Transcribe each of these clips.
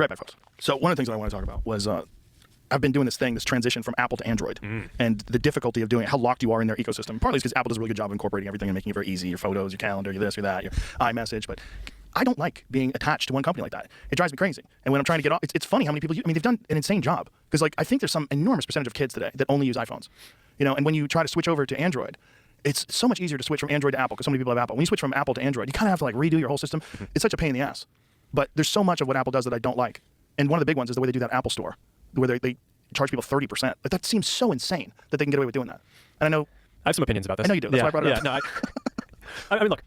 Right back, folks. So one of the things that I want to talk about was I've been doing this transition from Apple to Android, and the difficulty of doing it, how locked you are in their ecosystem. Partly is because Apple does a really good job of incorporating everything and making it very easy, your photos, your calendar, your this, your that, your iMessage, but I don't like being attached to one company like that. It drives me crazy. And when I'm trying to get off, it's funny how many people use, I mean, they've done an insane job. Because like, I think there's some enormous percentage of kids today that only use iPhones. You know, and when you try to switch over to Android, it's so much easier to switch from Android to Apple because so many people have Apple. When you switch from Apple to Android, you kind of have to like redo your whole system. It's such a pain in the ass. But there's so much of what Apple does that I don't like. And one of the big ones is the way they do that Apple Store, where they charge people 30%. Like, that seems so insane that they can get away with doing that. And I know... I have some opinions about this. I know you do. That's why I brought it up. No, I mean, look,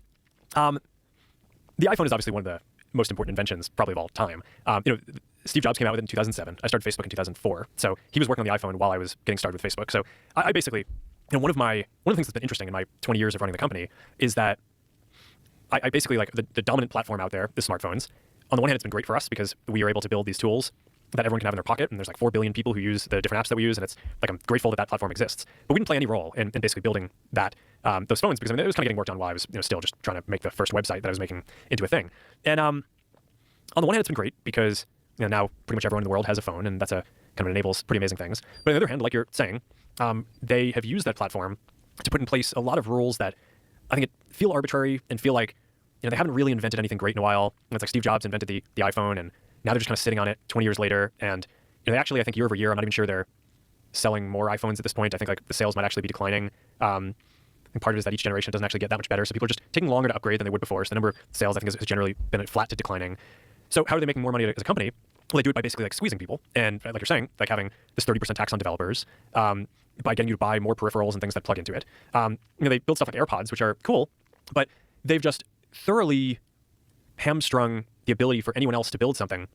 the iPhone is obviously one of the most important inventions probably of all time. You know, Steve Jobs came out with it in 2007. I started Facebook in 2004. So he was working on the iPhone while I was getting started with Facebook. So I basically, you know, one of the things that's been interesting in my 20 years of running the company is that I basically like the dominant platform out there, the smartphones. On the one hand, it's been great for us because we are able to build these tools that everyone can have in their pocket, and there's like 4 billion people who use the different apps that we use, and it's like I'm grateful that that platform exists. But we didn't play any role in basically building that those phones because I mean it was kind of getting worked on while I was still just trying to make the first website that I was making into a thing. And on the one hand, it's been great because now pretty much everyone in the world has a phone, and that's a kind of enables pretty amazing things. But on the other hand, like you're saying, they have used that platform to put in place a lot of rules that I think feel arbitrary and feel like they haven't really invented anything great in a while. And it's like Steve Jobs invented the iPhone, and now they're just kind of sitting on it 20 years later. And they actually, I think year over year, I'm not even sure they're selling more iPhones at this point. I think like the sales might actually be declining. And part of it is that each generation doesn't actually get that much better. So people are just taking longer to upgrade than they would before. So the number of sales, I think, has generally been flat to declining. So how are they making more money as a company? Well, they do it by basically like squeezing people. And like you're saying, like having this 30% tax on developers, by getting you to buy more peripherals and things that plug into it. They build stuff like AirPods, which are cool, but they've just thoroughly hamstrung the ability for anyone else to build something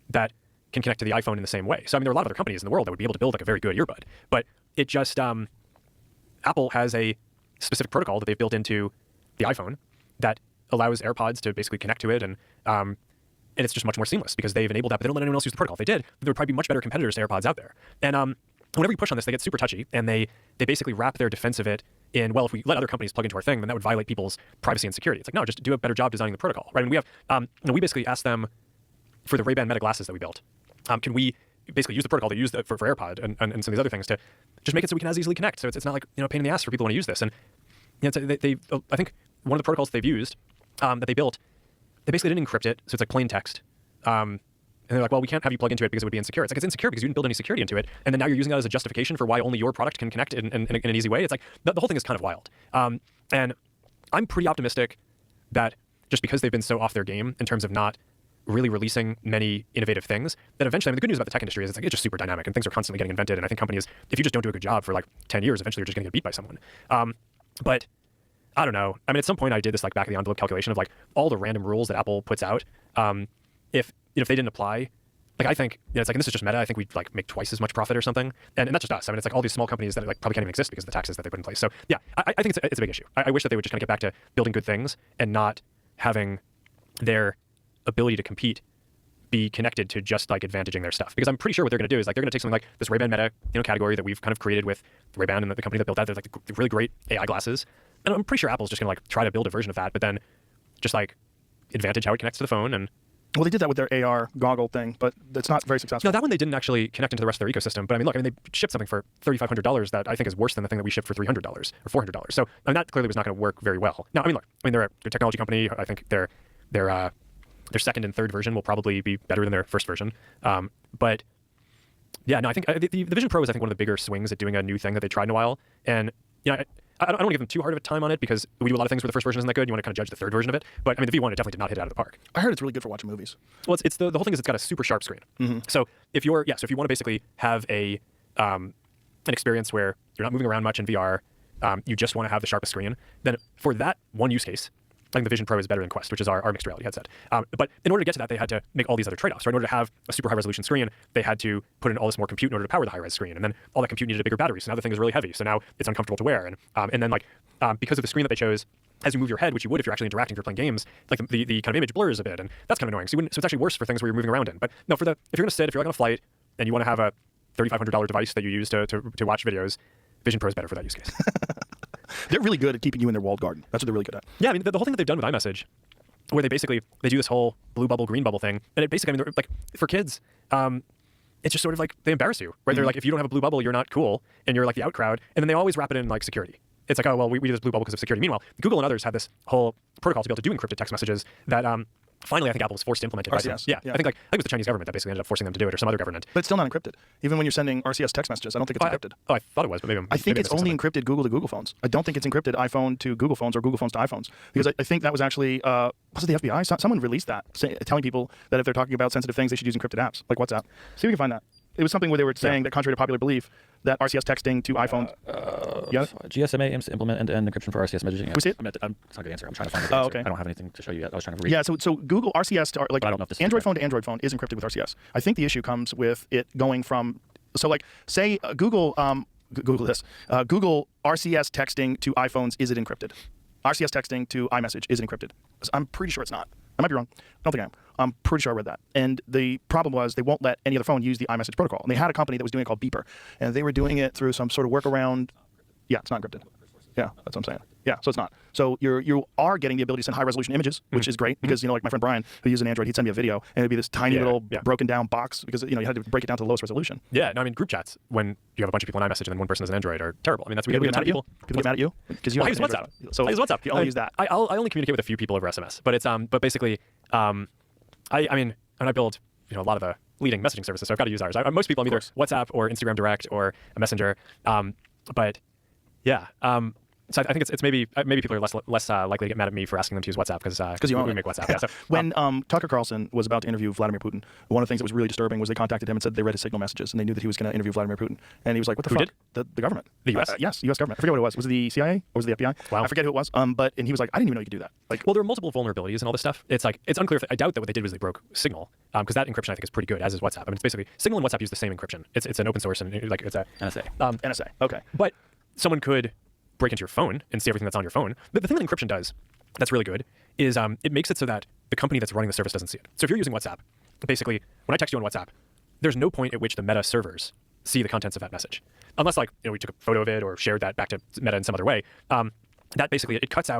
that can connect to the iPhone in the same way. So I mean, there are a lot of other companies in the world that would be able to build like a very good earbud, but it just, Apple has a specific protocol that they've built into the iPhone that allows AirPods to basically connect to it, and it's just much more seamless because they've enabled that, but they don't let anyone else use the protocol. If they did, there would probably be much better competitors to AirPods out there. And whenever you push on this, they get super touchy, and they basically wrap their defense of it in, well, if we let other companies plug into our thing, then that would violate people's privacy and security. It's like, no, just do a better job designing the protocol, right? And we have, we basically asked them for the Ray-Ban Meta glasses that we built, can we basically use the protocol they use for AirPod and some of these other things to just make it so we can as easily connect. So it's not like, a pain in the ass for people who want to use this. And I think one of the protocols they've used that they built, they basically didn't encrypt it. So it's like plain text. And they're like, well, we can't have you plug into it because it would be insecure. It's like, it's insecure because you didn't build any security into it. And then now you're using that as a justification for why only your product can connect in an easy way. It's like, the whole thing is kind of wild. And I'm pretty optimistic that just because they've been so off their game in terms of not really releasing many innovative things, that eventually, I mean, the good news about the tech industry is it's just super dynamic and things are constantly getting invented. And I think companies, if you just don't do a good job for like 10 years, eventually you're just going to get beat by someone. But I don't know. I mean, at some point I did this like back of the envelope calculation of like all the random rules that Apple puts out. If they didn't apply, like I think it's like, and this is just Meta, I think we'd like make twice as much profit or something. And that's just us. I mean, it's like all these small companies that like probably can't even exist because of the taxes that they put in place. So yeah, I think it's a big issue. I wish that they would just kind of get back to building good things and not having their ability to compete be connected to just like advantaging their stuff. Because I'm pretty sure what they're going to do is like they're going to take something like this Ray-Ban Meta category that we've kind of created with Ray-Ban and the company that built that. They're like the really great AI glasses. And I'm pretty sure Apple's just going to like try to build a version of that, but then just like advantage how it connects to the phone. And well, they did that with their AR goggle thing, but it's not very successful. No, that one they didn't actually connect into the rest of their ecosystem. But I mean, look, they shipped something for $3,500 that I think is worse than the thing that we shipped for $300 or $400. So I mean, that clearly was not going to work very well. Now, I mean, look, they're a technology company. I think their second and third version will probably be better than their first version. But yeah, no, I think the Vision Pro is, I think, one of the bigger swings at doing a new thing that they tried in a while. And I don't want to give them too hard of a time on it because we do a lot of things where the first version isn't that good. You want to kind of judge the third version of it. But I mean, the V1, it definitely did not hit it out of the park. I heard it's really good for watching movies. Well, it's the whole thing is it's got a super sharp screen. Mm-hmm. So if you want to basically have an experience where you're not moving around much in VR, you just want to have the sharpest screen, then for that one use case, I think the Vision Pro is better than Quest, which is our mixed reality headset. But in order to get to that, they had to make all these other trade-offs. Right? In order to have a super high-resolution screen, they had to put in all this more compute in order to power the high-res screen. And then all that compute needed a bigger battery. So now the thing is really heavy. So now it's uncomfortable to wear. And then because of the screen that they chose, as you move your head, which you would if you're actually interacting, if you're playing games, like the kind of image blurs a bit, and that's kind of annoying. So it's actually worse for things where you're moving around in. But no, if you're going to sit, if you're like on a flight, and you want to have a $3,500 device that you use to watch videos, Vision Pro is better for that use case. They're really good at keeping you in their walled garden. That's what they're really good at. Yeah, I mean, the whole thing that they've done with iMessage where they do this whole blue bubble, green bubble thing, and it basically, I mean, like for kids, it's just sort of like they embarrass you, right? They're like, if you don't have a blue bubble, you're not cool, and you're like the out crowd, and then they always wrap it in like security. It's like, oh well, we do this blue bubble because of security. Meanwhile, Google and others had this whole protocol to be able to do encrypted text messages that finally I think Apple was forced to implement it. RCS. Yeah, I think it was the Chinese government that basically ended up forcing them to do it, or some other government. But it's still not encrypted. Even when you're sending RCS text messages, I don't think it's encrypted. I thought it was, but maybe I think it's only encrypted Google to Google phones. I don't think it's encrypted iPhone to Google phones or Google phones to iPhones, because I think that was actually was it the FBI? Someone released that, telling people that if they're talking about sensitive things, they should use encrypted apps like WhatsApp. See if we can find that. It was something where they were saying that contrary to popular belief, that RCS texting to iPhones. GSMA aims to implement end-to-end encryption for RCS messaging. We see it? It's not a good answer. I'm trying to find it. Oh, okay. I don't have anything to show you yet. I was trying to read. Yeah, so Google RCS to like I don't know if this is Android correct. phone to Android phone is encrypted with RCS. I think the issue comes with it going from like say Google Google RCS texting to iPhones, is it encrypted? RCS texting to iMessage, is it encrypted? I'm pretty sure it's not. I might be wrong. I don't think I am. I'm pretty sure I read that. And the problem was they won't let any other phone use the iMessage protocol. And they had a company that was doing it called Beeper, and they were doing it through some sort of workaround. Yeah, it's not encrypted. Yeah, that's what I'm saying. Yeah, so it's not. So you are getting the ability to send high resolution images, which is great because like my friend Brian, who uses an Android, he'd send me a video and it'd be this tiny little broken down box because you had to break it down to the lowest resolution. Yeah, no, I mean group chats when you have a bunch of people in iMessage and then one person has an Android are terrible. I mean that's People get mad at you. People get mad at you because you use WhatsApp. So I use WhatsApp. You only use that. I only communicate with a few people over SMS, but it's but basically, I mean, and I build a lot of the leading messaging services, so I've got to use ours. Most people I'm either WhatsApp or Instagram Direct or a Messenger, but yeah. So I think it's maybe people are less likely to get mad at me for asking them to use WhatsApp because you we make WhatsApp. Yeah, so, when Tucker Carlson was about to interview Vladimir Putin, one of the things that was really disturbing was they contacted him and said they read his signal messages and they knew that he was going to interview Vladimir Putin, and he was like, "What the fuck?" Did? The government, the U.S. Yes, U.S. government. I forget what it was. Was it the CIA or was it the FBI? Wow. I forget who it was. And he was like, "I didn't even know you could do that." Like, well, there are multiple vulnerabilities and all this stuff. It's unclear. I doubt that what they did was they broke Signal because that encryption I think is pretty good, as is WhatsApp. I mean, it's basically Signal and WhatsApp use the same encryption. It's an open source and it's a NSA. NSA. Okay, but someone could break into your phone and see everything that's on your phone. But the thing that encryption does that's really good is it makes it so that the company that's running the service doesn't see it. So if you're using WhatsApp, basically, when I text you on WhatsApp, there's no point at which the Meta servers see the contents of that message. Unless we took a photo of it or shared that back to Meta in some other way. That basically, it cuts out